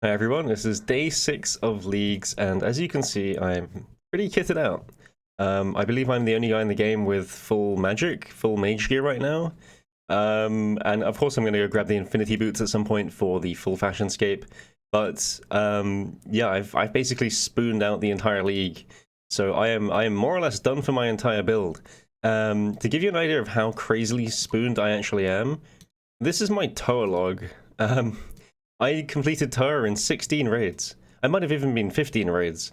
Hi everyone, this is day 6 of Leagues, and as you can see, I'm pretty kitted out. I believe I'm the only guy in the game with full magic, full mage gear right now. And of course I'm going to go grab the infinity boots at some point for the full fashion scape. But yeah, I've basically spooned out the entire league, so I am more or less done for my entire build. To give you an idea of how crazily spooned I actually am, this is my Toa log. I completed Toa in 16 raids. I might have even been 15 raids.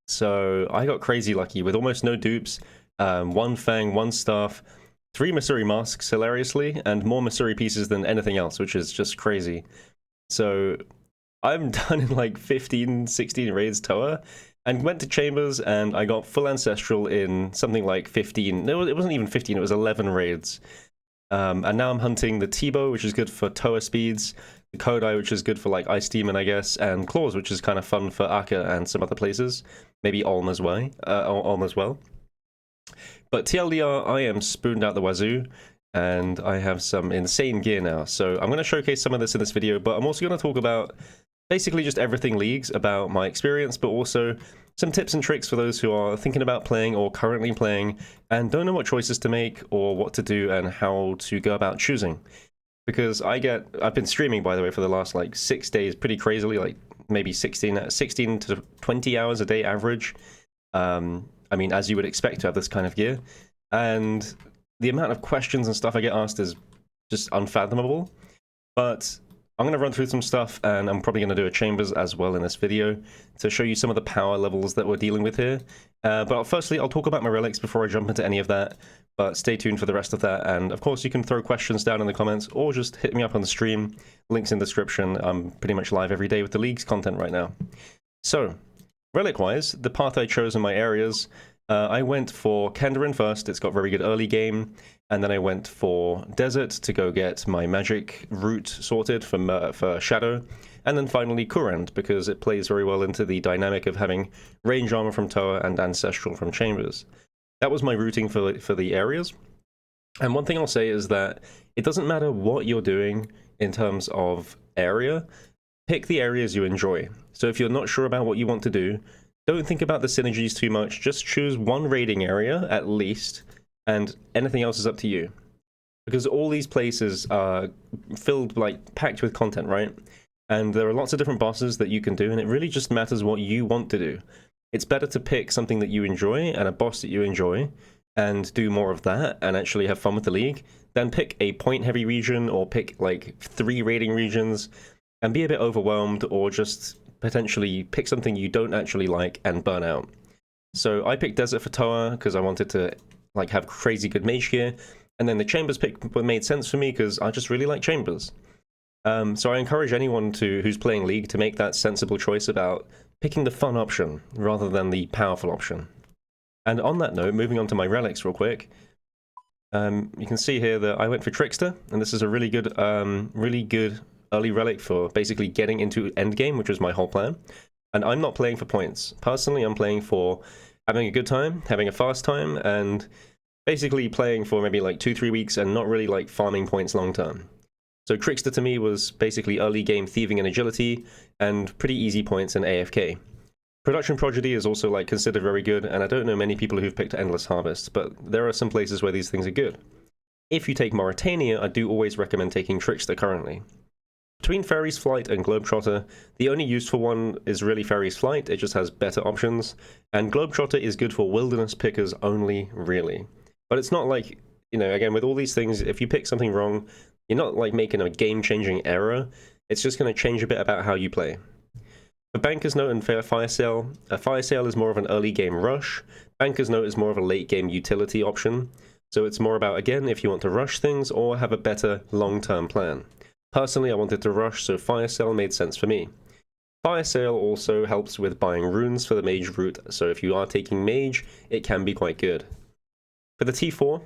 So I got crazy lucky with almost no dupes, one Fang, one Staff, 3 Missouri Masks, hilariously, and more Missouri pieces than anything else, which is just crazy. So I'm done in like 15, 16 raids Toa, and went to Chambers, and I got full Ancestral in something like 15. No, it wasn't even 15, it was 11 raids. And now I'm hunting the T-Bow, which is good for Toa speeds, the Kodai, which is good for like Ice Demon, I guess, and Claws, which is kind of fun for Akka and some other places. Maybe Ulm as well. But TLDR, I am spooned out the wazoo, and I have some insane gear now. So I'm going to showcase some of this in this video, but I'm also going to talk about basically just everything Leagues, about my experience, but also some tips and tricks for those who are thinking about playing or currently playing and don't know what choices to make or what to do and how to go about choosing. Because I've been streaming, by the way, for the last like 6 days pretty crazily, like maybe 16 to 20 hours a day average. I mean, as you would expect to have this kind of gear. And the amount of questions and stuff I get asked is just unfathomable. But I'm going to run through some stuff, and I'm probably going to do a Chambers as well in this video to show you some of the power levels that we're dealing with here. But firstly, I'll talk about my relics before I jump into any of that, but stay tuned for the rest of that. And of course, you can throw questions down in the comments or just hit me up on the stream. Links in the description. I'm pretty much live every day with the League's content right now. So, relic-wise, the path I chose in my areas, I went for Kendarin first. It's got very good early game. And then I went for Desert to go get my magic route sorted for Shadow. And then finally Kurand, because it plays very well into the dynamic of having range armor from Toa and Ancestral from Chambers. That was my routing for the areas. And one thing I'll say is that it doesn't matter what you're doing in terms of area, pick the areas you enjoy. So if you're not sure about what you want to do, don't think about the synergies too much, just choose one raiding area at least, and anything else is up to you. Because all these places are filled, like, packed with content, right? And there are lots of different bosses that you can do, and it really just matters what you want to do. It's better to pick something that you enjoy and a boss that you enjoy, and do more of that, and actually have fun with the League, than pick a point-heavy region, or pick, like, 3 raiding regions, and be a bit overwhelmed, or just potentially pick something you don't actually like and burn out. So I picked Desert for Toa because I wanted to like have crazy good mage gear, and then the Chambers pick made sense for me because I just really like Chambers. So I encourage anyone who's playing League to make that sensible choice about picking the fun option rather than the powerful option. And on that note, moving on to my relics real quick, you can see here that I went for Trickster, and this is a really good early relic for basically getting into endgame, which was my whole plan. And I'm not playing for points. Personally, I'm playing for having a good time, having a fast time, and basically playing for maybe like 2-3 weeks and not really like farming points long term. So Trickster to me was basically early game thieving and agility, and pretty easy points in AFK. Production Prodigy is also like considered very good, and I don't know many people who've picked Endless Harvest, but there are some places where these things are good. If you take Mauritania, I do always recommend taking Trickster currently. Between Fairy's Flight and Globetrotter, the only useful one is really Fairy's Flight. It just has better options, and Globetrotter is good for wilderness pickers only, really. But it's not like, you know, again, with all these things, if you pick something wrong, you're not like making a game-changing error. It's just going to change a bit about how you play. For Banker's Note and Fire Sale, a Fire Sale is more of an early game rush. Banker's Note is more of a late game utility option. So it's more about, again, if you want to rush things or have a better long-term plan. Personally, I wanted to rush, so Fire Sale made sense for me. Fire Sale also helps with buying runes for the mage route, so if you are taking mage, it can be quite good. For the T4,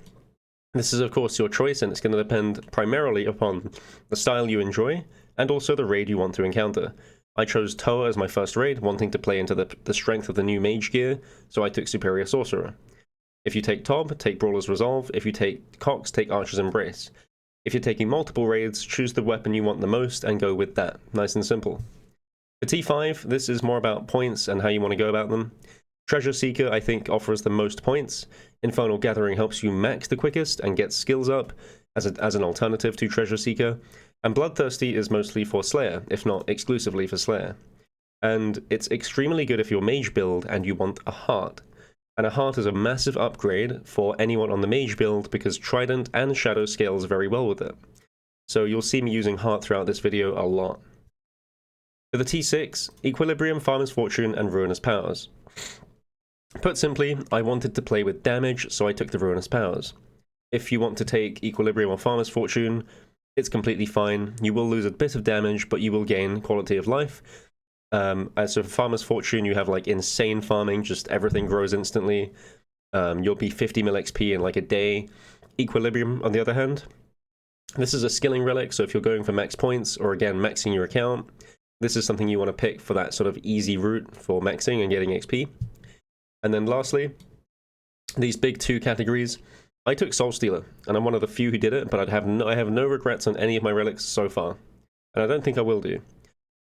this is of course your choice, and it's going to depend primarily upon the style you enjoy, and also the raid you want to encounter. I chose Toa as my first raid, wanting to play into the strength of the new mage gear, so I took Superior Sorcerer. If you take Tob, take Brawler's Resolve. If you take Cox, take Archer's Embrace. If you're taking multiple raids, choose the weapon you want the most and go with that. Nice and simple. For T5, this is more about points and how you want to go about them. Treasure Seeker, I think, offers the most points. Infernal Gathering helps you max the quickest and get skills up as an alternative to Treasure Seeker. And Bloodthirsty is mostly for Slayer, if not exclusively for Slayer. And it's extremely good if you're Mage build and you want a Heart. And a Heart is a massive upgrade for anyone on the Mage build because Trident and Shadow scales very well with it. So you'll see me using Heart throughout this video a lot. For the T6, Equilibrium, Farmer's Fortune, and Ruinous Powers. Put simply, I wanted to play with damage, so I took the Ruinous Powers. If you want to take Equilibrium or Farmer's Fortune, it's completely fine. You will lose a bit of damage, but you will gain quality of life. As for Farmer's Fortune, you have like insane farming, just everything grows instantly. You'll be 50 mil XP in like a day. Equilibrium, on the other hand, this is a skilling relic, so if you're going for max points, or again, maxing your account, this is something you want to pick for that sort of easy route for maxing and getting XP. And then lastly, these big two categories. I took Soul Stealer, and I'm one of the few who did it, but I have no regrets on any of my relics so far. And I don't think I will do.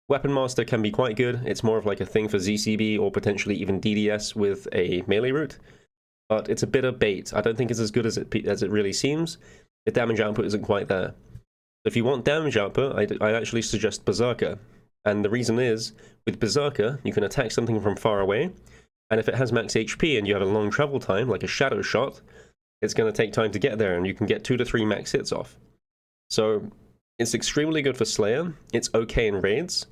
Weapon Master can be quite good. It's more of like a thing for ZCB or potentially even DDS with a melee route. But it's a bit of bait. I don't think it's as good as it really seems. The damage output isn't quite there. If you want damage output, I actually suggest Berserker. And the reason is, with Berserker, you can attack something from far away, and if it has max HP and you have a long travel time, like a Shadow Shot, it's going to take time to get there, and you can get 2 to 3 max hits off. So it's extremely good for Slayer. It's okay in raids,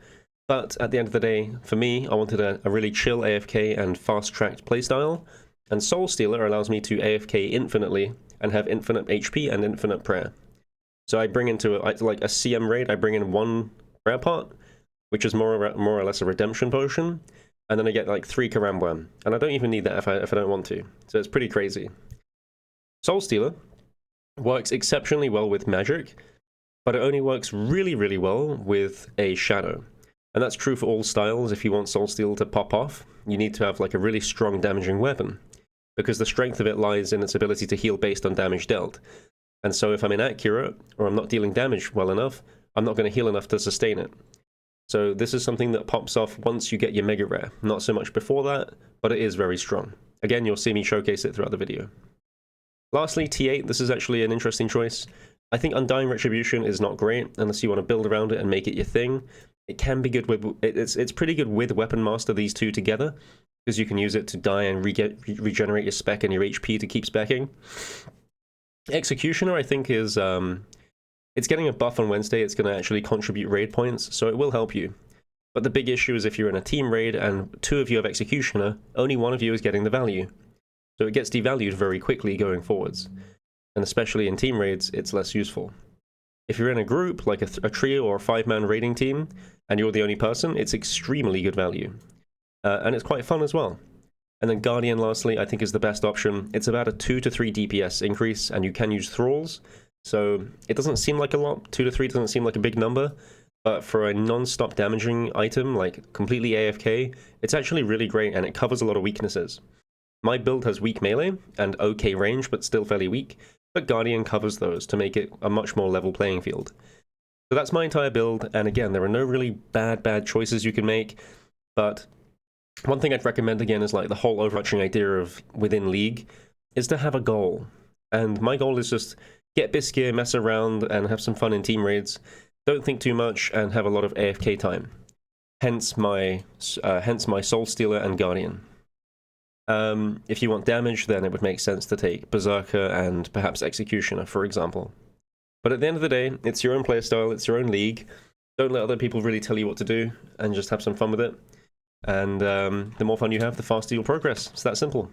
but at the end of the day, for me, I wanted a really chill AFK and fast-tracked playstyle, and Soul Stealer allows me to AFK infinitely and have infinite HP and infinite prayer. So I bring into like a CM raid, I bring in 1 prayer pot, which is more or less a redemption potion, and then I get like 3 Karambwan, and I don't even need that if I don't want to, so it's pretty crazy. Soul Stealer works exceptionally well with magic, but it only works really, really well with a Shadow. And that's true for all styles. If you want Soul Stealer to pop off, you need to have like a really strong damaging weapon, because the strength of it lies in its ability to heal based on damage dealt. And so if I'm inaccurate, or I'm not dealing damage well enough, I'm not going to heal enough to sustain it. So this is something that pops off once you get your Mega Rare. Not so much before that, but it is very strong. Again, you'll see me showcase it throughout the video. Lastly, T8, this is actually an interesting choice. I think Undying Retribution is not great unless you want to build around it and make it your thing. It can be good with, it's pretty good with Weapon Master, these two together, because you can use it to die and regenerate your spec and your HP to keep specking. Executioner, I think, is it's getting a buff on Wednesday. It's going to actually contribute raid points, so it will help you. But the big issue is if you're in a team raid and 2 of you have Executioner, only 1 of you is getting the value. So it gets devalued very quickly going forwards. And especially in team raids, it's less useful. If you're in a group, like a trio or a 5-man raiding team, and you're the only person, it's extremely good value. And it's quite fun as well. And then Guardian, lastly, I think is the best option. It's about a 2 to 3 DPS increase, and you can use Thralls. So it doesn't seem like a lot. 2 to 3 doesn't seem like a big number. But for a non-stop damaging item, like completely AFK, it's actually really great, and it covers a lot of weaknesses. My build has weak melee and okay range, but still fairly weak. But Guardian covers those to make it a much more level playing field. So that's my entire build, and again, there are no really bad choices you can make, but one thing I'd recommend again is like the whole overarching idea of within League is to have a goal. And my goal is just get Bisgear, mess around, and have some fun in team raids. Don't think too much and have a lot of AFK time. Hence my Soul Stealer and Guardian. If you want damage, then it would make sense to take Berserker and perhaps Executioner, for example. But at the end of the day, it's your own playstyle, it's your own league. Don't let other people really tell you what to do, and just have some fun with it. And the more fun you have, the faster you'll progress. It's that simple.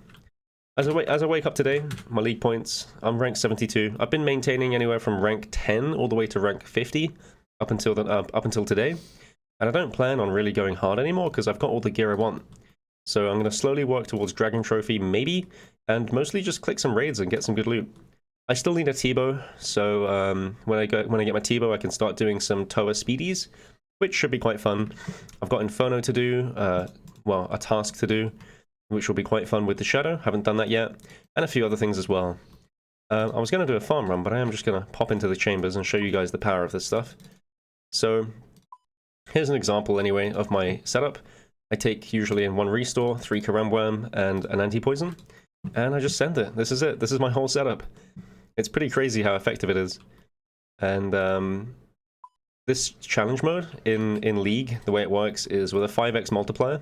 As I wake up today, my league points, I'm rank 72. I've been maintaining anywhere from rank 10 all the way to rank 50 up until today. And I don't plan on really going hard anymore because I've got all the gear I want. So I'm going to slowly work towards Dragon Trophy, maybe, and mostly just click some raids and get some good loot. I still need a T-bow, so when I get my T-bow, I can start doing some Toa speedies, which should be quite fun. I've got Inferno to do, well, a task to do, which will be quite fun with the Shadow. Haven't done that yet, and a few other things as well. I was going to do a farm run, but I am just going to pop into the chambers and show you guys the power of this stuff. So Here's an example anyway of my setup. I take usually in 1 restore, 3 Karambwam, and an anti-poison, and I just send it. This is it. This is my whole setup. It's pretty crazy how effective it is. And this challenge mode in League, the way it works is with a 5x multiplier.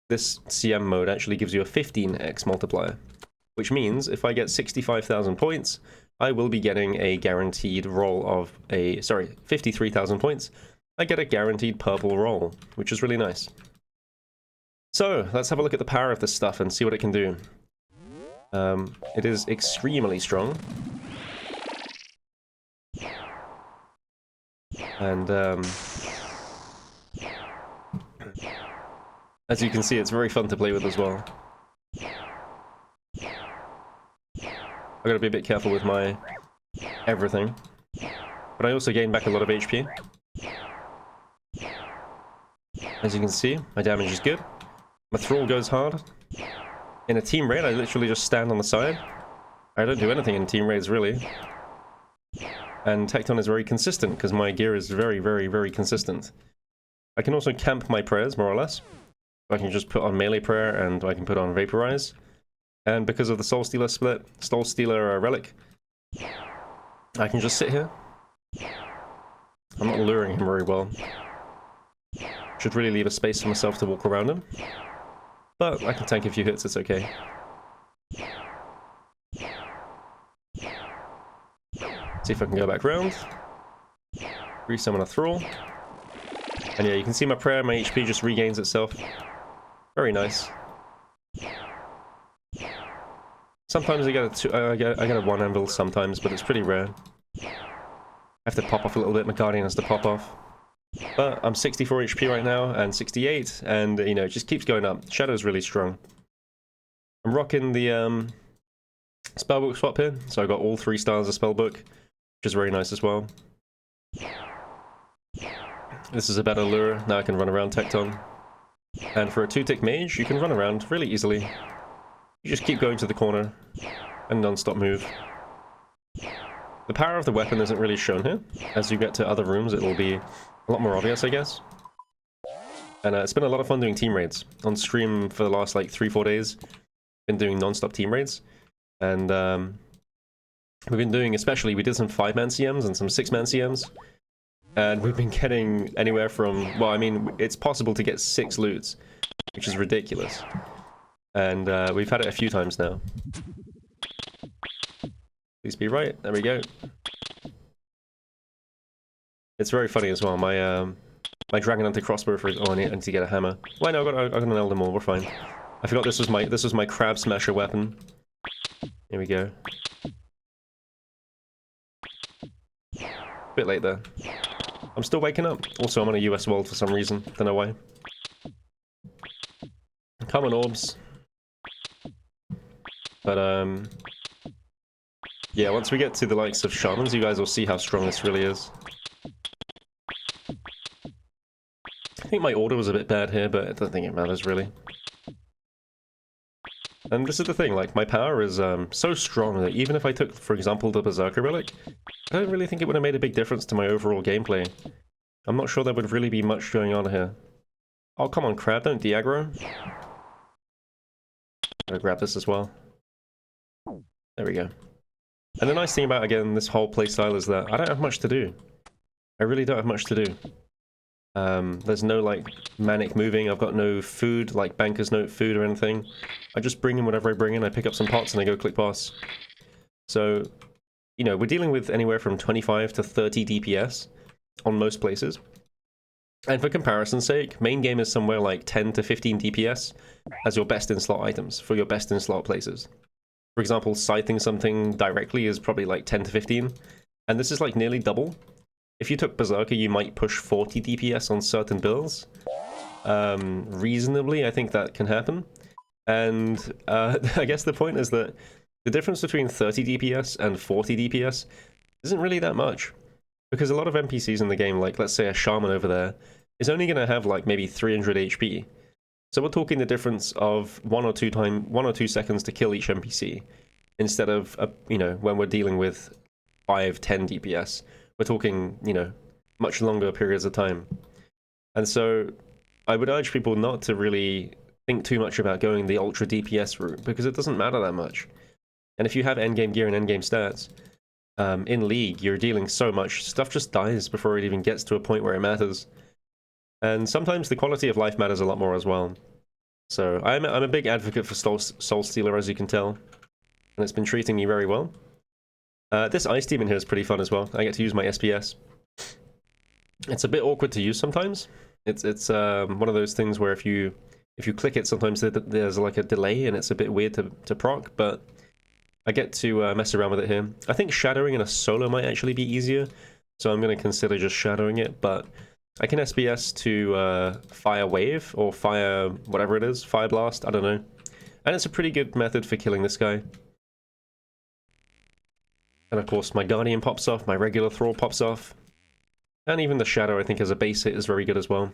This CM mode actually gives you a 15x multiplier, which means if I get 65,000 points, I will be getting a guaranteed roll of 53,000 points. I get a guaranteed purple roll, which is really nice. So let's have a look at the power of this stuff and see what it can do. It is extremely strong. And as you can see, it's very fun to play with as well. I've got to be a bit careful with my everything. But I also gain back a lot of HP. As you can see, my damage is good. My thrall goes hard. In a team raid, I literally just stand on the side. I don't do anything in team raids, really. And Tecton is very consistent, because my gear is very, very, very consistent. I can also camp my prayers, more or less. I can just put on melee prayer, and I can put on vaporize. And because of the Soul Stealer split, Soul Stealer Relic, I can just sit here. I'm not luring him very well. Should really leave a space for myself to walk around him. But I can tank a few hits, it's okay. See if I can go back round. Resummon a Thrall. And yeah, you can see my prayer, my HP just regains itself. Very nice. Sometimes I get a 1 anvil sometimes, but it's pretty rare. I have to pop off a little bit, my Guardian has to pop off. But I'm 64 HP right now, and 68, and you know, it just keeps going up. Shadow's really strong. I'm rocking the spellbook swap here, so I got all 3 stars of spellbook, which is very nice as well. This is a better lure, now I can run around Tecton. And for a 2-tick mage, you can run around really easily. You just keep going to the corner, and non-stop move. The power of the weapon isn't really shown here. As you get to other rooms, it will be a lot more obvious, I guess. And it's been a lot of fun doing team raids. On stream for the last, like, 3-4 days, been doing non-stop team raids. And we've been doing, especially, we did some 5-man CMs and some 6-man CMs. And we've been getting anywhere from, well, I mean, it's possible to get 6 loots, which is ridiculous. And we've had it a few times now. Please be right. There we go. It's very funny as well. My my dragon hunter crossbow for I need to get a hammer. Well, no, I got an Elder Maul. We're fine. I forgot this was my crab smasher weapon. Here we go. Bit late there. I'm still waking up. Also, I'm on a US world for some reason. Don't know why. Common orbs. But yeah, once we get to the likes of shamans, you guys will see how strong this really is. I think my order was a bit bad here, but I don't think it matters really. And this is the thing, like, my power is so strong that even if I took, for example, the Berserker Relic, I don't really think it would have made a big difference to my overall gameplay. I'm not sure there would really be much going on here. Oh, come on, crab, don't de-aggro. I'll grab this as well. There we go. And the nice thing about, again, this whole playstyle is that I don't have much to do. I really don't have much to do. There's no, like, manic moving. I've got no food, like Banker's Note food or anything. I just bring in whatever I bring in. I pick up some pots and I go click boss. So, you know, we're dealing with anywhere from 25 to 30 DPS on most places. And for comparison's sake, main game is somewhere like 10 to 15 DPS as your best in-slot items for your best in-slot places. For example, scything something directly is probably like 10 to 15, and this is like nearly double. If you took Berserker, you might push 40 DPS on certain builds. Reasonably, I think that can happen. And I guess the point is that the difference between 30 DPS and 40 DPS isn't really that much. Because a lot of NPCs in the game, like let's say a shaman over there, is only going to have like maybe 300 HP. So we're talking the difference of 1 or 2 seconds to kill each NPC, instead of, you know, when we're dealing with 5, 10 DPS. We're talking, you know, much longer periods of time. And so I would urge people not to really think too much about going the ultra DPS route, because it doesn't matter that much. And if you have endgame gear and endgame stats, in League, you're dealing so much, stuff just dies before it even gets to a point where it matters. And sometimes the quality of life matters a lot more as well. So I'm a big advocate for Soul Stealer, as you can tell, and it's been treating me very well. This Ice Demon here is pretty fun as well. I get to use my SPS. It's a bit awkward to use sometimes. It's one of those things where if you click it, sometimes there's like a delay and it's a bit weird to proc, but I get to mess around with it here. I think shadowing in a solo might actually be easier, so I'm going to consider just shadowing it, but I can SPS to Fire Wave, or Fire whatever it is, Fire Blast, I don't know. And it's a pretty good method for killing this guy. And of course my Guardian pops off, my regular Thrall pops off, and even the Shadow I think as a base hit is very good as well.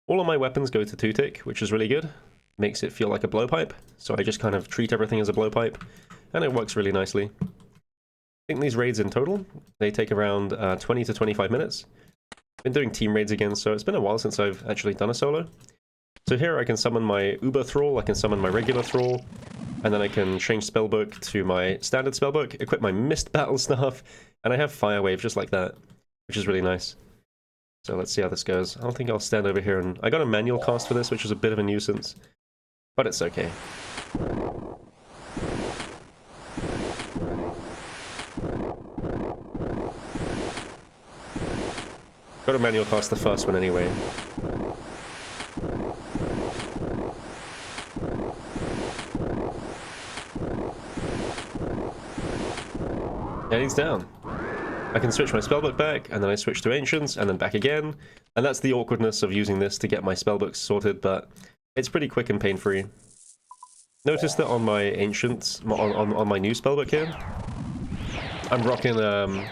All of my weapons go to 2-tick, which is really good. Makes it feel like a blowpipe, so I just kind of treat everything as a blowpipe, and it works really nicely. I think these raids in total, they take around 20 to 25 minutes. Been doing team raids again, so it's been a while since I've actually done a solo. So here I can summon my Uber Thrall, I can summon my regular Thrall, and then I can change spellbook to my standard spellbook, equip my Mist Battle Staff, and I have Fire Wave just like that, which is really nice. So let's see how this goes. I don't think I'll stand over here and... I got a manual cast for this, which is a bit of a nuisance, but it's okay. Got a manual cast the first one anyway. And he's down. I can switch my spellbook back, and then I switch to Ancients, and then back again. And that's the awkwardness of using this to get my spellbooks sorted, but it's pretty quick and pain-free. Notice that on my Ancients, on my new spellbook here, I'm rocking, I'm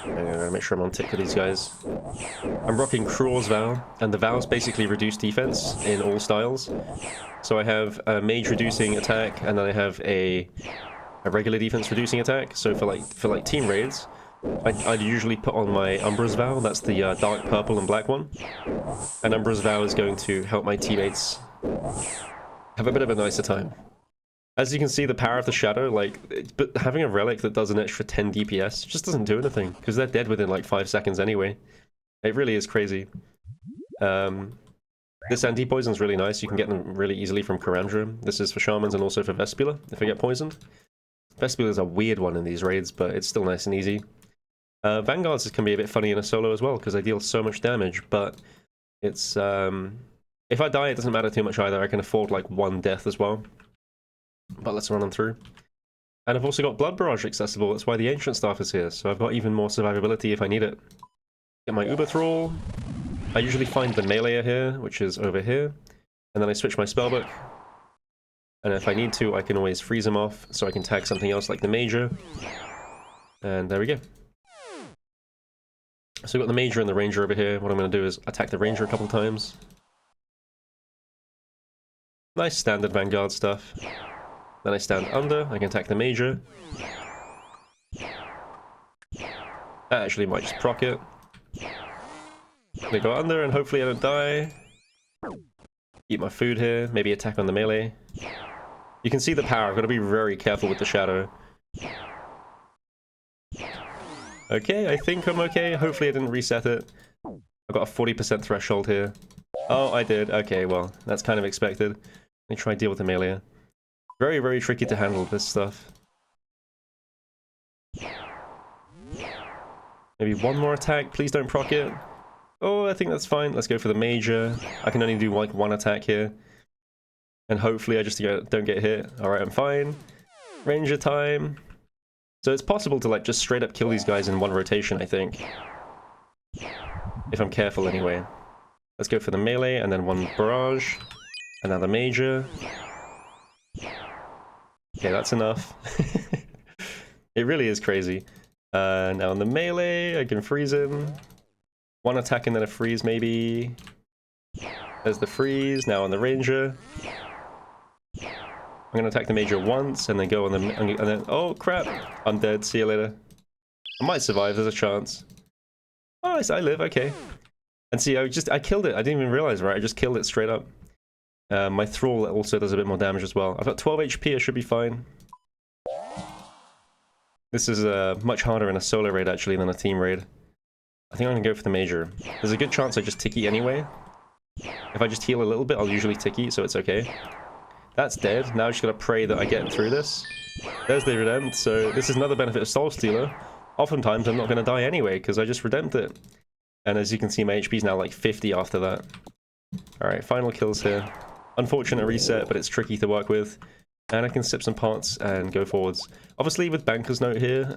gonna make sure I'm on tick for these guys. I'm rocking Cruel's Vow, and the vows basically reduce defense in all styles. So I have a Mage reducing attack, and then I have a regular defense reducing attack. So for like team raids, I'd usually put on my Umbra's Vow. That's the dark purple and black one. And Umbra's Vow is going to help my teammates have a bit of a nicer time. As you can see, the power of the Shadow, but having a Relic that does an extra 10 DPS just doesn't do anything, because they're dead within like 5 seconds anyway. It really is crazy. This anti-poison's really nice. You can get them really easily from Karamdra. This is for Shamans and also for Vespula, if I get poisoned. Vespula's a weird one in these raids, but it's still nice and easy. Vanguards can be a bit funny in a solo as well, because they deal so much damage, but it's... if I die, it doesn't matter too much either. I can afford like 1 death as well. But let's run them through. And I've also got Blood Barrage accessible, that's why the Ancient Staff is here, so I've got even more survivability if I need it. Get my Uber Thrall. I usually find the Melee here, which is over here, and then I switch my spellbook. And if I need to, I can always freeze him off, so I can tag something else like the Major. And there we go. So we've got the Major and the Ranger over here. What I'm going to do is attack the Ranger a couple times. Nice standard Vanguard stuff. Then I stand under, I can attack the Major. That actually might just proc it. They go under and hopefully I don't die. Eat my food here, maybe attack on the melee. You can see the power, I've got to be very careful with the Shadow. Okay, I think I'm okay. Hopefully I didn't reset it. I've got a 40% threshold here. Oh, I did. Okay, well, that's kind of expected. Let me try and deal with the melee. Very, very tricky to handle this stuff. Maybe one more attack. Please don't proc it. Oh, I think that's fine. Let's go for the Major. I can only do like 1 attack here. And hopefully I just don't get hit. Alright, I'm fine. Ranger time. So it's possible to like just straight up kill these guys in 1 rotation, I think. If I'm careful anyway. Let's go for the melee and then 1 barrage. Another Major. Okay, that's enough. It really is crazy. Now on the melee, I can freeze him. 1 attack and then a freeze, maybe. There's the freeze. Now on the Ranger. I'm gonna attack the Major once and then go on the... and then... oh, crap! I'm dead. See you later. I might survive. There's a chance. Oh, I live, okay. And see, I killed it. I didn't even realize, right? I just killed it straight up. My Thrall also does a bit more damage as well. I've got 12 HP, I should be fine. This is much harder in a solo raid, actually, than a team raid. I think I'm gonna go for the Major. There's a good chance I just ticky anyway. If I just heal a little bit, I'll usually ticky, so it's okay. That's dead. Now I just gotta pray that I get through this. There's the Redempt, so this is another benefit of Soul Stealer. Oftentimes I'm not gonna die anyway, because I just Redempt it. And as you can see, my HP is now like 50 after that. Alright, final kills here. Unfortunate reset, but it's tricky to work with. And I can sip some parts and go forwards. Obviously, with Banker's Note here,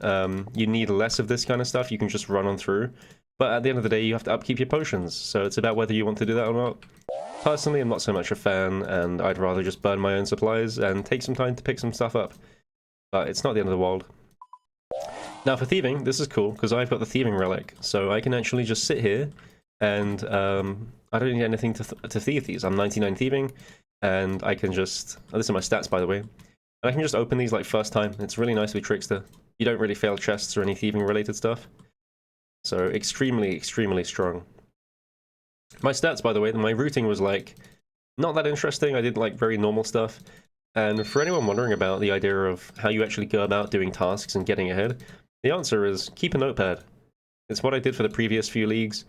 you need less of this kind of stuff. You can just run on through. But at the end of the day, you have to upkeep your potions. So it's about whether you want to do that or not. Personally, I'm not so much a fan, and I'd rather just burn my own supplies and take some time to pick some stuff up. But it's not the end of the world. Now for thieving, this is cool, because I've got the thieving relic. So I can actually just sit here, and I don't need anything to thieve these. I'm 99 thieving. And I can just... Oh, this are my stats, by the way. And I can just open these like first time. It's really nice with Trickster. You don't really fail chests or any thieving-related stuff. So extremely, extremely strong. My stats, by the way, my routing was like... not that interesting. I did like very normal stuff. And for anyone wondering about the idea of how you actually go about doing tasks and getting ahead, the answer is keep a notepad. It's what I did for the previous few leagues.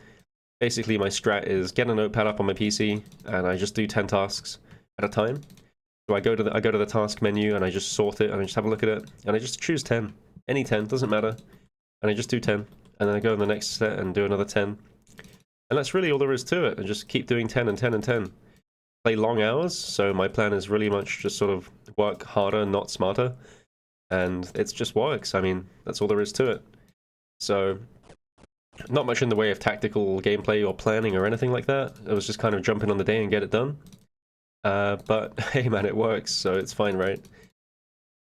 Basically, my strat is get a notepad up on my PC, and I just do 10 tasks at a time. So I go to the task menu and I just sort it and I just have a look at it and I just choose 10. Any 10, doesn't matter. And I just do 10. And then I go in the next set and do another 10. And that's really all there is to it. And just keep doing 10 and 10 and 10. Play long hours, so my plan is really much just sort of work harder, not smarter. And it just works. I mean, that's all there is to it. So not much in the way of tactical gameplay or planning or anything like that. It was just kind of jump in on the day and get it done. But hey man, it works, so it's fine, right?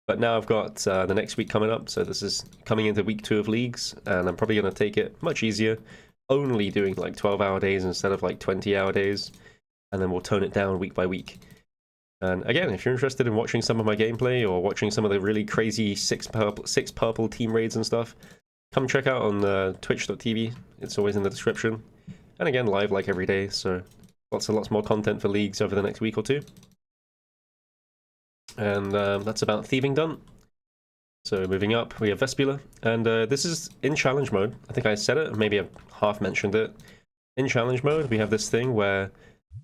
But now I've got the next week coming up, so this is coming into week 2 of leagues, and I'm probably going to take it much easier, only doing like 12-hour days instead of like 20-hour days, and then we'll tone it down week by week. And again, if you're interested in watching some of my gameplay or watching some of the really crazy six purple team raids and stuff, come check out on twitch.tv, it's always in the description. And again, live like every day, so lots and lots more content for leagues over the next week or 2. And that's about thieving done. So moving up, we have Vespula, and this is in challenge mode. I think I said it, maybe I've half mentioned it. In challenge mode, we have this thing where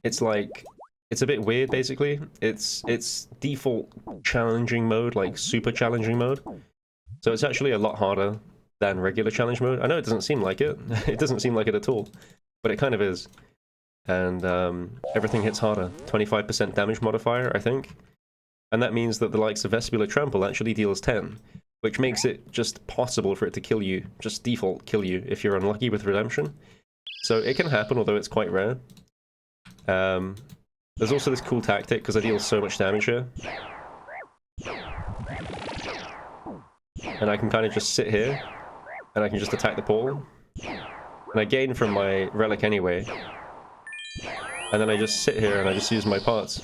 it's like, it's a bit weird basically. It's default challenging mode, like super challenging mode. So it's actually a lot harder than regular challenge mode. I know it doesn't seem like it. It doesn't seem like it at all, but it kind of is. And everything hits harder. 25% damage modifier, I think. And that means that the likes of Vespula Trample actually deals 10, which makes it just possible for it to kill you, just default kill you, if you're unlucky with Redemption. So it can happen, although it's quite rare. There's also this cool tactic, because I deal so much damage here. And I can kind of just sit here, and I can just attack the portal. And I gain from my Relic anyway. And then I just sit here and I just use my parts.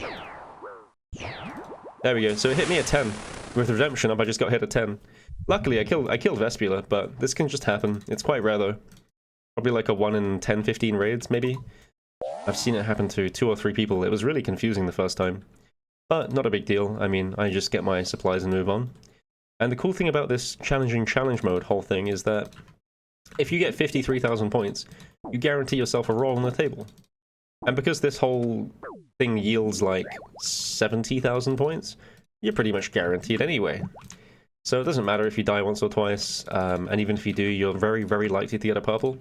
There we go. So it hit me at 10. With Redemption up, I just got hit at 10. Luckily, I killed Vespula, but this can just happen. It's quite rare, though. Probably like a 1 in 10, 15 raids, maybe. I've seen it happen to 2 or 3 people. It was really confusing the first time. But not a big deal. I mean, I just get my supplies and move on. And the cool thing about this challenging challenge mode whole thing is that if you get 53,000 points, you guarantee yourself a roll on the table. And because this whole thing yields like 70,000 points, you're pretty much guaranteed anyway. So it doesn't matter if you die once or twice, and even if you do, you're very, very likely to get a purple.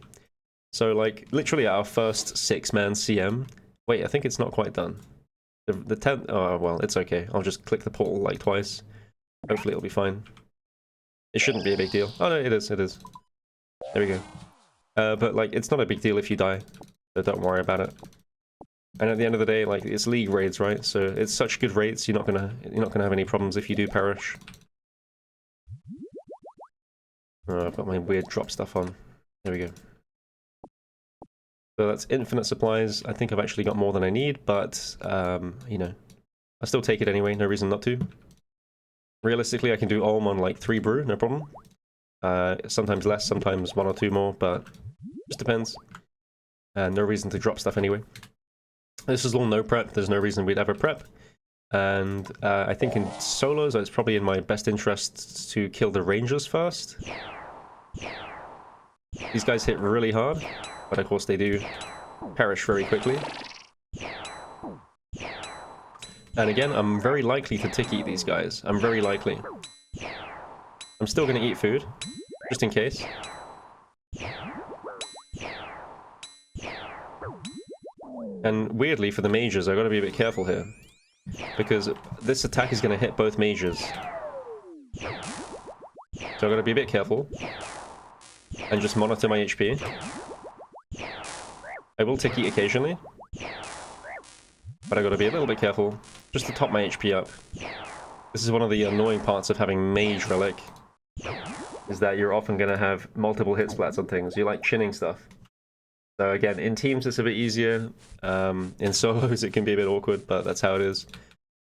So like, literally our first 6-man CM... Wait, I think it's not quite done. The 10th... Oh, well, it's okay. I'll just click the portal like twice. Hopefully it'll be fine. It shouldn't be a big deal. Oh no, it is, it is. There we go. But like, it's not a big deal if you die, so don't worry about it. And at the end of the day, like, it's league raids, right? So it's such good rates, you're not gonna have any problems if you do perish. Oh, I've got my weird drop stuff on. There we go. So that's infinite supplies. I think I've actually got more than I need, but you know, I still take it anyway. No reason not to. Realistically, I can do Ulm on like 3 brew, no problem. Sometimes less, sometimes 1 or 2 more, but Just depends. No reason to drop stuff anyway. This is all no prep. There's no reason we'd ever prep. And I think in solos, it's probably in my best interest to kill the rangers first. These guys hit really hard, but of course they do perish very quickly. And again, I'm very likely to tick eat these guys. I'm very likely. I'm still going to eat food, just in case. And weirdly, for the mages, I've got to be a bit careful here. Because this attack is going to hit both mages. So I've got to be a bit careful. And just monitor my HP. I will tick eat occasionally. But I've got to be a little bit careful, just to top my HP up. This is one of the annoying parts of having Mage Relic, is that you're often going to have multiple hit splats on things. You like chinning stuff. So again, in teams it's a bit easier. In solos it can be a bit awkward, but that's how it is.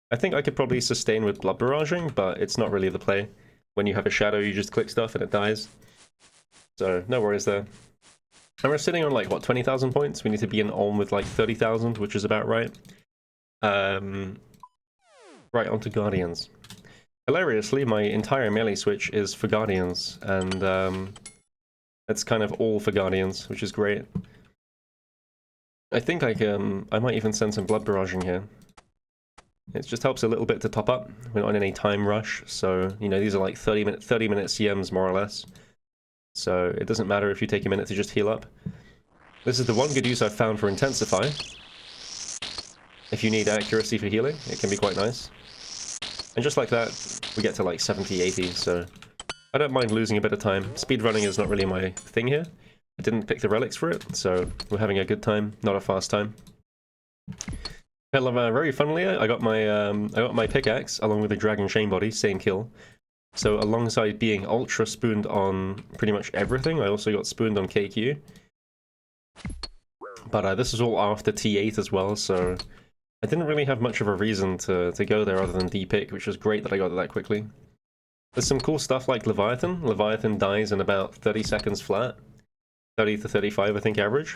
I think I could probably sustain with blood barraging, but it's not really the play. When you have a shadow, you just click stuff and it dies. So no worries there. And we're sitting on like, what, 20,000 points? We need to be in Ulm with like 30,000, which is about right. Right, onto Guardians. Hilariously, my entire melee switch is for Guardians, and it's kind of all for Guardians, which is great. I think I might even send some blood barraging here. It just helps a little bit to top up. We're not in any time rush, so, you know, these are like 30-minute CMs, more or less. So it doesn't matter if you take a minute to just heal up. This is the one good use I've found for Intensify. If you need accuracy for healing, it can be quite nice. And just like that, we get to like 70, 80, so I don't mind losing a bit of time. Speedrunning is not really my thing here. I didn't pick the relics for it, so we're having a good time, not a fast time. Very funnily, I got my pickaxe along with the dragon chain body, same kill. So alongside being ultra spooned on pretty much everything, I also got spooned on KQ. But this is all after T8 as well, so I didn't really have much of a reason to go there other than D-pick, which was great that I got it that quickly. There's some cool stuff like Leviathan. Leviathan dies in about 30 seconds flat. 30 to 35, I think, average.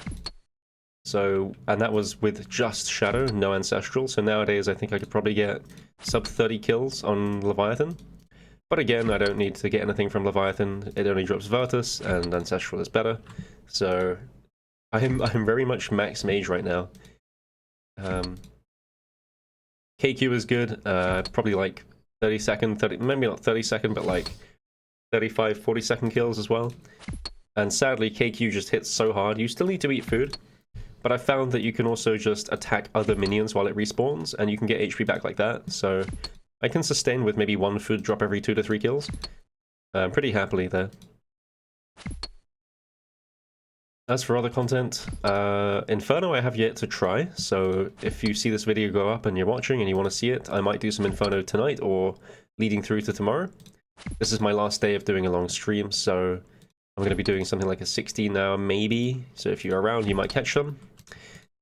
So, and that was with just Shadow, no Ancestral. So nowadays I think I could probably get sub 30 kills on Leviathan. But again, I don't need to get anything from Leviathan. It only drops Virtus, and Ancestral is better. So I'm very much max Mage right now. KQ is good. Probably like 30 second, maybe not 30 second, but like 35, 40 second kills as well. And sadly, KQ just hits so hard. You still need to eat food, but I found that you can also just attack other minions while it respawns, and you can get HP back like that. So I can sustain with maybe one food drop every 2 to 3 kills. Pretty happily there. As for other content, Inferno I have yet to try, so if you see this video go up and you're watching and you want to see it, I might do some Inferno tonight or leading through to tomorrow. This is my last day of doing a long stream, so I'm going to be doing something like a 16-hour maybe, so if you're around you might catch them.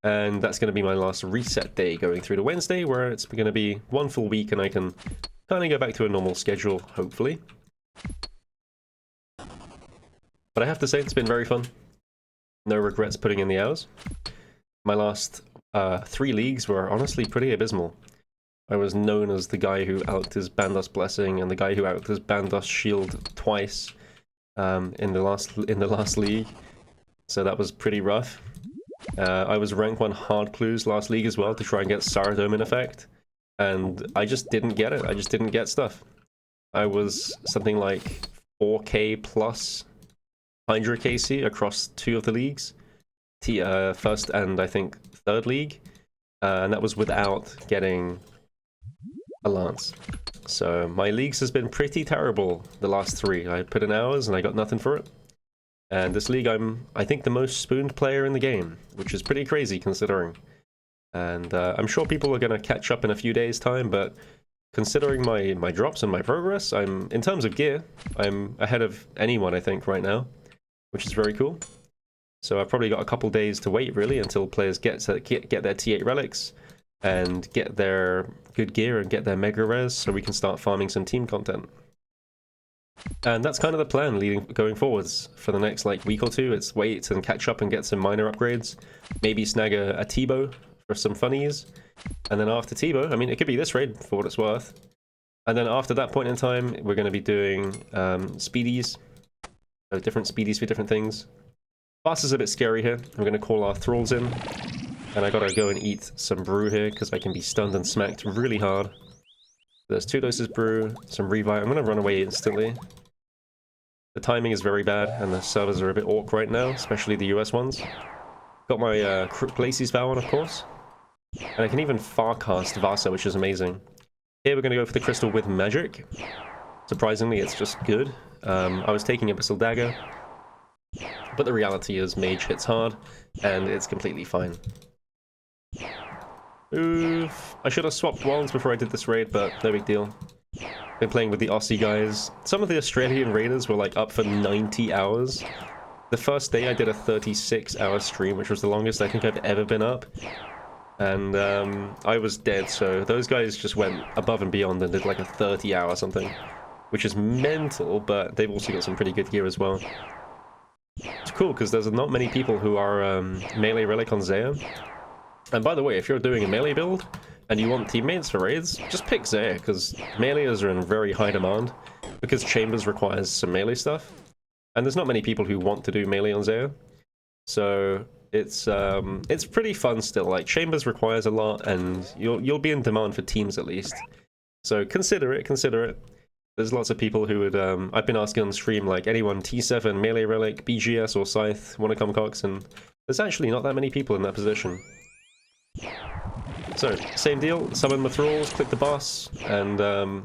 And that's going to be my last reset day going through to Wednesday, where it's going to be one full week and I can kind of go back to a normal schedule, hopefully. But I have to say, it's been very fun. No regrets putting in the hours. My last 3 leagues were honestly pretty abysmal. I was known as the guy who outed his Bandos Blessing and the guy who outed his Bandos Shield twice in the last league. So that was pretty rough. I was rank 1 hard clues last league as well to try and get Saradome in effect. And I just didn't get it. I just didn't get stuff. I was something like 4k plus Hydra KC across 2 of the leagues. First and I think 3rd league. And that was without getting a Lance. So my leagues has been pretty terrible the last 3. I put in hours and I got nothing for it. And this league I'm, I think, the most spooned player in the game, which is pretty crazy considering. And I'm sure people are going to catch up in a few days' time, but considering my drops and my progress, in terms of gear, I'm ahead of anyone, I think, right now, which is very cool. So I've probably got a couple days to wait, really, until players get their T8 relics and get their good gear and get their mega rares, so we can start farming some team content. And that's kind of the plan going forwards for the next like week or two. It's wait and catch up and get some minor upgrades. Maybe snag a T-bow for some funnies. And then after T-bow, I mean, it could be this raid for what it's worth. And then after that point in time, we're going to be doing speedies. So different speedies for different things. Fast is a bit scary here. I'm going to call our thralls in. And I got to go and eat some brew here because I can be stunned and smacked really hard. There's 2 doses brew, some revive. I'm going to run away instantly. The timing is very bad, and the servers are a bit awk right now, especially the US ones. Got my Glacius Vow on, of course. And I can even farcast Vasa, which is amazing. Here we're going to go for the crystal with magic. Surprisingly, it's just good. I was taking Abyssal Dagger, but the reality is Mage hits hard, and it's completely fine. Oof. I should have swapped wands before I did this raid, but no big deal. Been playing with the Aussie guys. Some of the Australian raiders were like up for 90 hours. The first day I did a 36-hour stream, which was the longest I think I've ever been up. And I was dead, so those guys just went above and beyond and did like a 30-hour something. Which is mental, but they've also got some pretty good gear as well. It's cool, because there's not many people who are melee relic on Xer. And by the way, if you're doing a melee build, and you want teammates for raids, just pick Xer, because meleeers are in very high demand, because Chambers requires some melee stuff. And there's not many people who want to do melee on Xer. So it's pretty fun still. Like, Chambers requires a lot, and you'll be in demand for teams at least. So consider it, consider it. There's lots of people who would, I've been asking on stream, like, anyone T7, melee relic, BGS, or Scythe want to come Cox, and there's actually not that many people in that position. So, same deal, summon the thralls, click the boss, and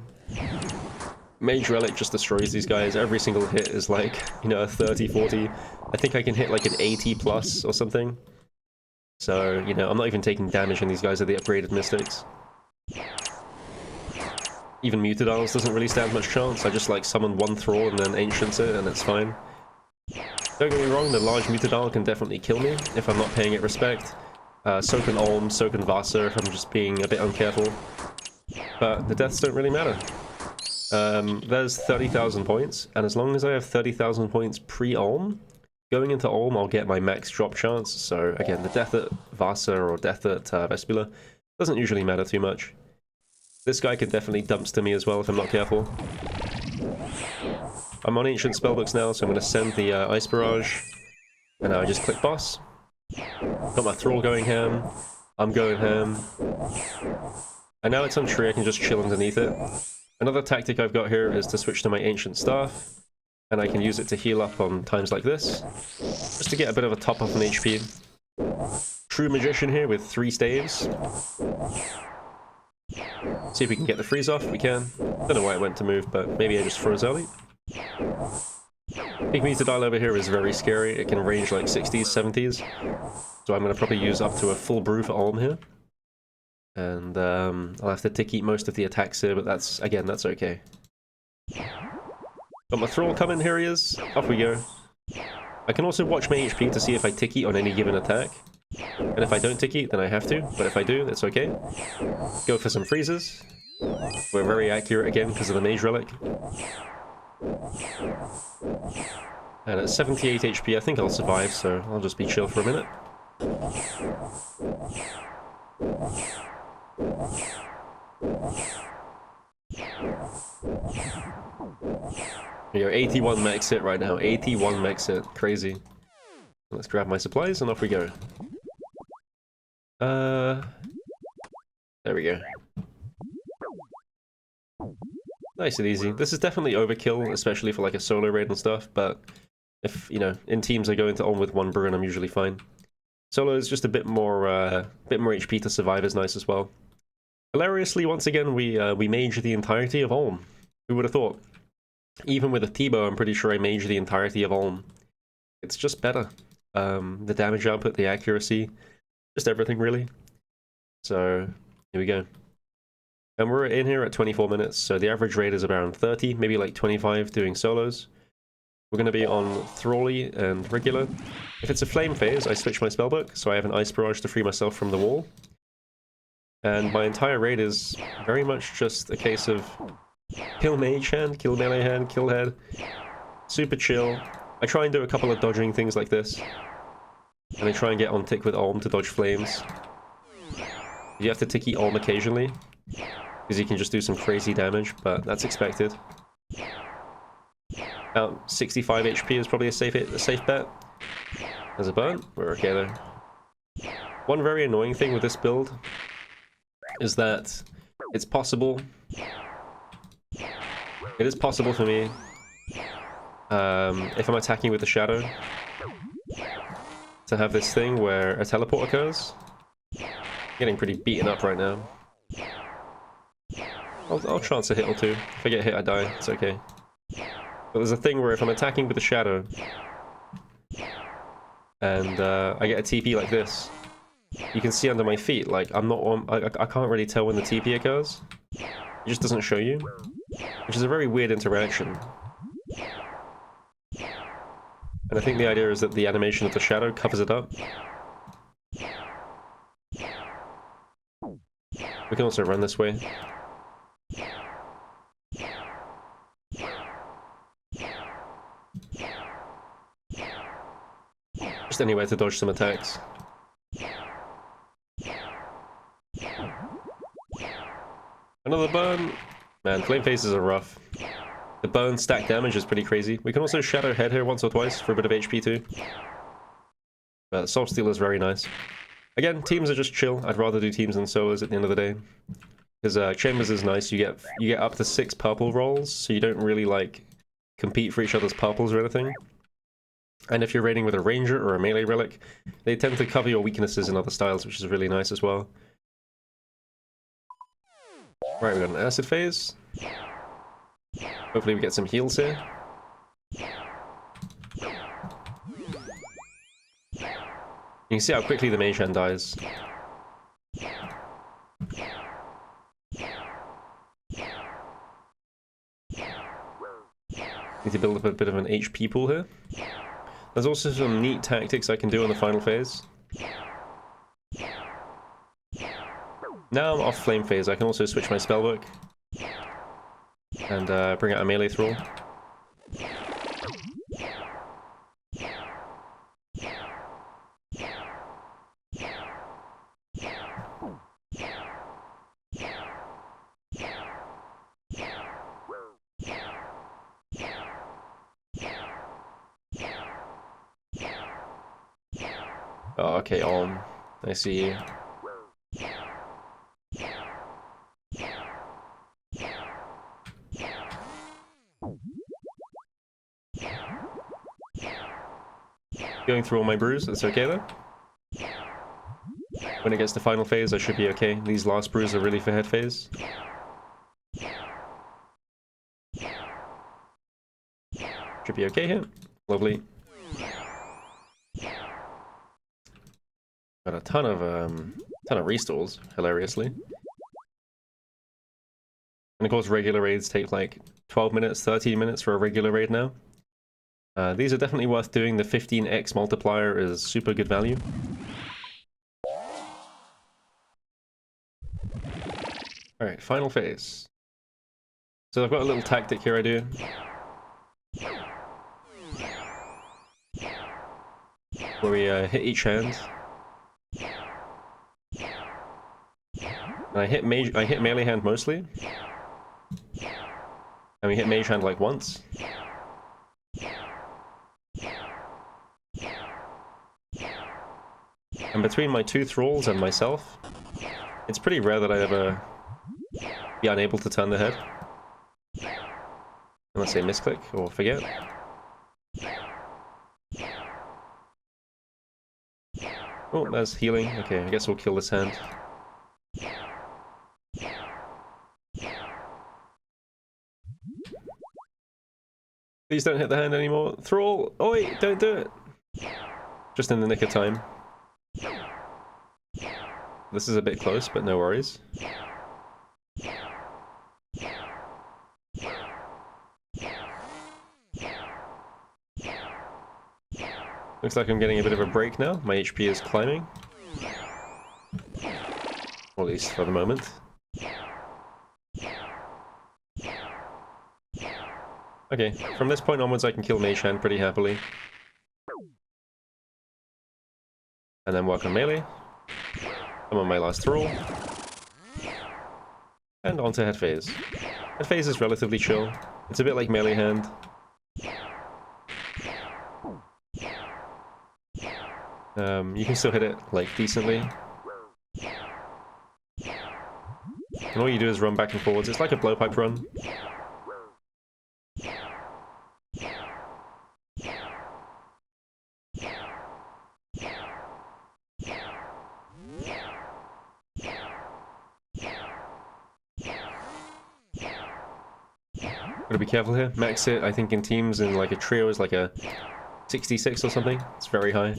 Mage Relic just destroys these guys. Every single hit is like, you know, a 30, 40. I think I can hit like an 80 plus or something. So, you know, I'm not even taking damage and these guys are the upgraded mystics. Even Muted Isles doesn't really stand much chance. I just like summon one thrall and then ancients it and it's fine. Don't get me wrong, the large Muted Isle can definitely kill me if I'm not paying it respect. So can Olm, so can Vasa if I'm just being a bit uncareful. But the deaths don't really matter. There's 30,000 points, and as long as I have 30,000 points pre-Olm, going into Olm I'll get my max drop chance, so again, the death at Vasa or death at Vespula doesn't usually matter too much. This guy could definitely dumpster me as well if I'm not careful. I'm on Ancient Spellbooks now, so I'm going to send the Ice Barrage, and now I just click boss. Got my Thrall going ham, I'm going ham, and now it's on tree, I can just chill underneath it. Another tactic I've got here is to switch to my Ancient Staff, and I can use it to heal up on times like this, just to get a bit of a top up on HP. True Magician here with 3 staves. See if we can get the freeze off, we can. Don't know why it went to move, but maybe I just froze early. Big Meter Dial over here is very scary, it can range like 60s, 70s. So I'm going to probably use up to a full brew for Olm here. And I'll have to tick eat most of the attacks here, but that's, again, that's okay. Got my Thrall coming, here he is. Off we go. I can also watch my HP to see if I tick eat on any given attack. And if I don't tick eat, then I have to, but if I do, that's okay. Go for some freezes. We're very accurate again because of the Mage Relic. And at 78 HP, I think I'll survive, so I'll just be chill for a minute. We go 81 max hit right now, 81 max hit, crazy. Let's grab my supplies and off we go. There we go. Nice and easy. This is definitely overkill, especially for like a solo raid and stuff, but if, you know, in teams I go into Olm with 1 brew and I'm usually fine. Solo is just a bit more HP to survive is nice as well. Hilariously, once again, we mage the entirety of Olm. Who would have thought? Even with a T-bow, I'm pretty sure I mage the entirety of Olm. It's just better. The damage output, the accuracy, just everything really. So, here we go. And we're in here at 24 minutes, so the average rate is around 30, maybe like 25 doing solos. We're going to be on Thrally and regular. If it's a flame phase, I switch my spellbook, so I have an Ice Barrage to free myself from the wall. And my entire raid is very much just a case of Kill Mage hand, kill melee hand, kill head. Super chill. I try and do a couple of dodging things like this. And I try and get on tick with Olm to dodge flames. You have to ticky Olm occasionally, because you can just do some crazy damage, but that's expected. About 65 HP is probably a safe bet. There's a burn. We're okay there. One very annoying thing with this build is that it's possible. It is possible for me, if I'm attacking with the shadow, to have this thing where a teleport occurs. Getting pretty beaten up right now. I'll chance a hit or two. If I get hit, I die. It's okay. But there's a thing where if I'm attacking with the shadow, and I get a TP like this, you can see under my feet, like, I'm not on... I can't really tell when the TP occurs. It just doesn't show you. Which is a very weird interaction. And I think the idea is that the animation of the shadow covers it up. We can also run this way. Just anywhere to dodge some attacks. Another burn! Man, flame phases are rough. The burn stack damage is pretty crazy. We can also shadow head here once or twice for a bit of HP too. But Soul Steal is very nice. Again, teams are just chill. I'd rather do teams than solos at the end of the day. Because Chambers is nice, you get up to 6 purple rolls, so you don't really like compete for each other's purples or anything. And if you're raiding with a ranger or a melee relic, they tend to cover your weaknesses in other styles, which is really nice as well. Right, we got an acid phase. Hopefully we get some heals here. You can see how quickly the mage hand dies. Need to build up a bit of an HP pool here. There's also some neat tactics I can do on the final phase. Now I'm off flame phase, I can also switch my spellbook. And bring out a melee thrall. Oh, okay, I see you. Going through all my brews, that's okay though. When it gets to final phase, I should be okay. These last brews are really for head phase. Should be okay here. Lovely. Got a ton of restores, hilariously. And of course regular raids take like 12 minutes, 13 minutes for a regular raid now. These are definitely worth doing. The 15x multiplier is super good value. Alright, final phase. So I've got a little tactic here I do. Where we hit each hand. And I hit melee hand mostly. And we hit mage hand like once. And between my 2 thralls and myself, it's pretty rare that I ever be unable to turn the head. Unless I misclick or forget. Oh, there's healing. Okay, I guess we'll kill this hand. Please don't hit the hand anymore. Thrall! Oi! Don't do it! Just in the nick of time. This is a bit close, but no worries. Looks like I'm getting a bit of a break now. My HP is climbing. Or at least for the moment. Okay, from this point onwards I can kill Mage Hand pretty happily. And then work on melee. I'm on my last thrall. And on to head phase. Head phase is relatively chill. It's a bit like melee hand. You can still hit it, like, decently. And all you do is run back and forwards. It's like a blowpipe run. Gotta be careful here. Max it, I think, in teams in like a trio is like a 66 or something. It's very high.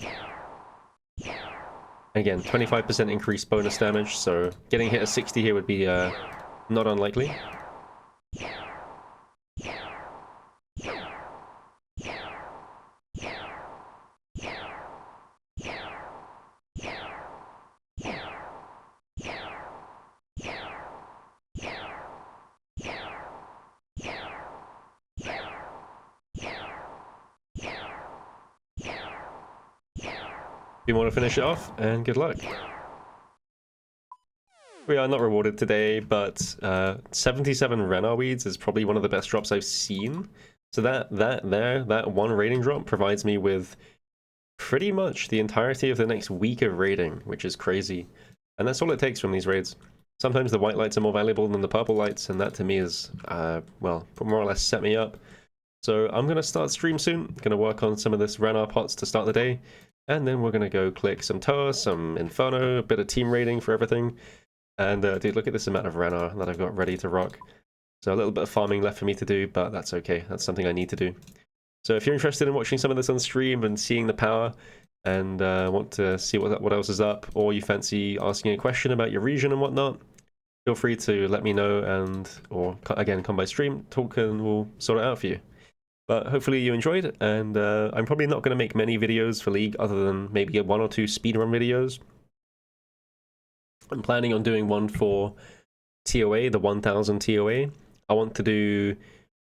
And again, 25% increased bonus damage, so getting hit at 60 here would be not unlikely. You want to finish it off, and good luck. We are not rewarded today, but 77 Renar Weeds is probably one of the best drops I've seen. So that one raiding drop provides me with pretty much the entirety of the next week of raiding, which is crazy. And that's all it takes from these raids. Sometimes the white lights are more valuable than the purple lights, and that to me is, well, more or less set me up. So I'm going to start stream soon. Going to work on some of this Renar pots to start the day. And then we're going to go click some Toa, some Inferno, a bit of team raiding for everything. And dude, look at this amount of Renar that I've got ready to rock. So a little bit of farming left for me to do, but that's okay. That's something I need to do. So if you're interested in watching some of this on stream and seeing the power, and want to see what else is up, or you fancy asking a question about your region and whatnot, feel free to let me know, and or again, come by stream, talk, and we'll sort it out for you. But hopefully you enjoyed, and I'm probably not going to make many videos for League other than maybe 1 or 2 speedrun videos. I'm planning on doing one for TOA, the 1000 TOA. I want to do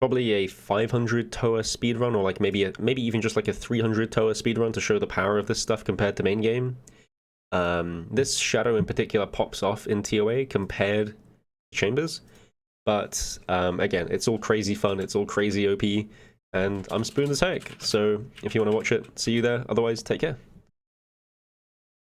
probably a 500 TOA speedrun, or like maybe even just like a 300 TOA speedrun to show the power of this stuff compared to main game. This shadow in particular pops off in TOA compared to Chambers. But again, it's all crazy fun, it's all crazy OP. And I'm spooned as heck, so if you want to watch it, see you there. Otherwise, take care.